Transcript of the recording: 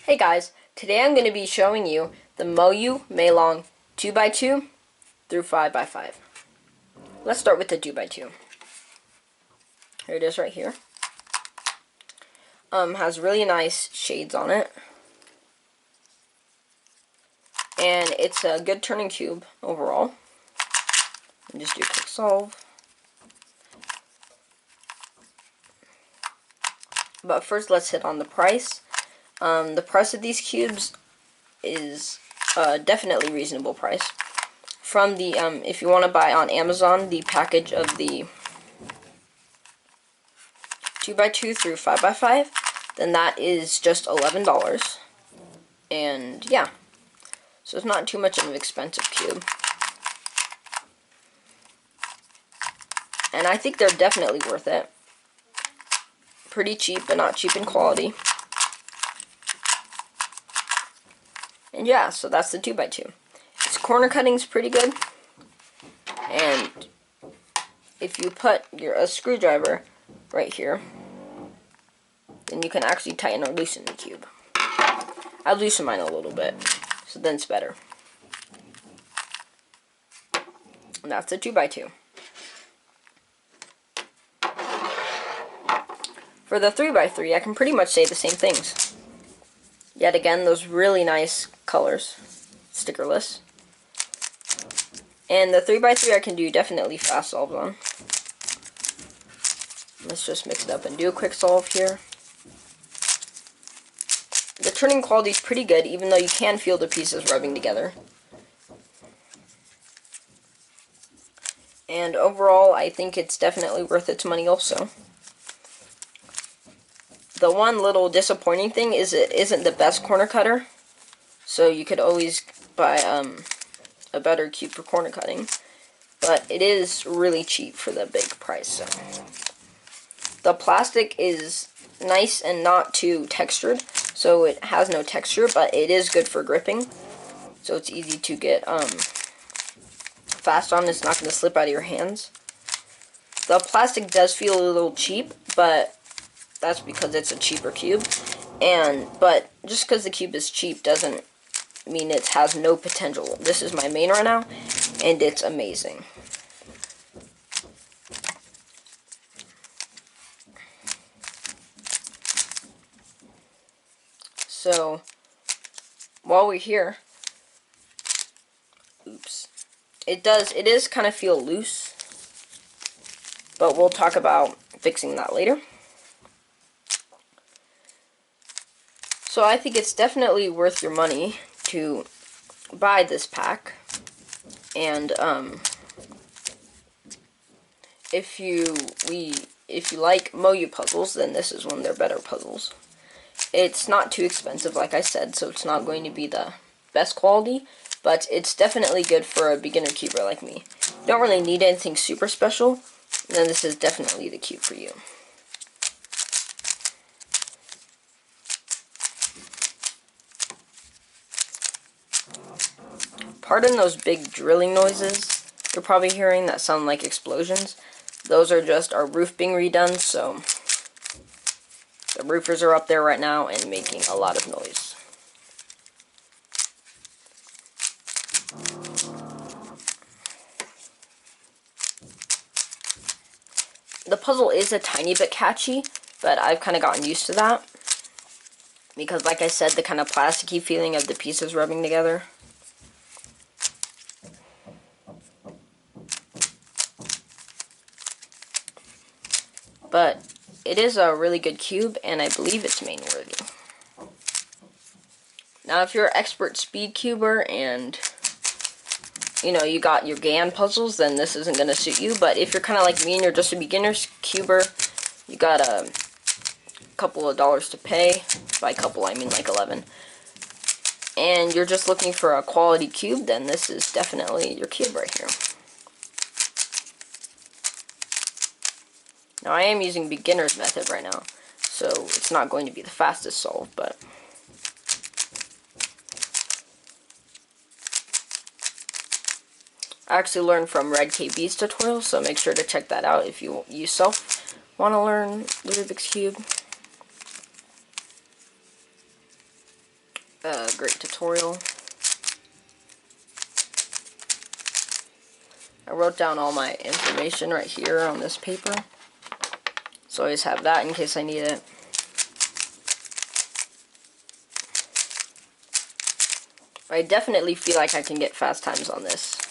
Hey guys, today I'm going to be showing you the Moyu Meilong 2x2 through 5x5. Let's start with the 2x2. Here it is right here. Has really nice shades on it. And it's a good turning cube overall. And just do a quick solve. But first let's hit on the price. The price of these cubes is definitely reasonable price. From the, if you want to buy on Amazon, the package of the 2x2 through 5x5, then that is just $11. And yeah, so it's not too much of an expensive cube. And I think they're definitely worth it. Pretty cheap, but not cheap in quality. And yeah, so that's the 2x2. Its corner cutting's pretty good. And if you put a screwdriver right here, then you can actually tighten or loosen the cube. I loosen mine a little bit, so then it's better. And that's the 2x2. For the 3x3, I can pretty much say the same things. Yet again, those really nice colors, stickerless. And the 3x3 I can do definitely fast solves on. Let's just mix it up and do a quick solve here. The turning quality is pretty good, even though you can feel the pieces rubbing together. And overall, I think it's definitely worth its money also. The one little disappointing thing is it isn't the best corner cutter, so you could always buy a better cube for corner cutting, but it is really cheap for the big price. So the plastic is nice and not too textured, so it has no texture, but it is good for gripping, so it's easy to get fast on. It's not going to slip out of your hands. The plastic does feel a little cheap, but that's because it's a cheaper cube. But just because the cube is cheap doesn't mean it has no potential. This is my main right now, and it's amazing. So, while we're here, it is kind of feel loose, but we'll talk about fixing that later. So I think it's definitely worth your money to buy this pack. And if you like Moyu puzzles, then this is one of their better puzzles. It's not too expensive, like I said, so it's not going to be the best quality, but it's definitely good for a beginner cuber like me. You don't really need anything super special, then this is definitely the cube for you. Pardon those big drilling noises you're probably hearing that sound like explosions. Those are just our roof being redone, so the roofers are up there right now and making a lot of noise. The puzzle is a tiny bit catchy, but I've kind of gotten used to that. Because like I said, the kind of plasticky feeling of the pieces rubbing together. But it is a really good cube, and I believe it's main worthy. Now, if you're an expert speed cuber and you got your GAN puzzles, then this isn't going to suit you. But if you're kind of like me and you're just a beginner cuber, you got a couple of dollars to pay. By couple, I mean like 11. And you're just looking for a quality cube, then this is definitely your cube right here. Now, I am using beginner's method right now, so it's not going to be the fastest solve, but I actually learned from Red KB's tutorial, so make sure to check that out if you yourself want to learn the Rubik's Cube. great tutorial. I wrote down all my information right here on this paper, so I always have that in case I need it. I definitely feel like I can get fast times on this.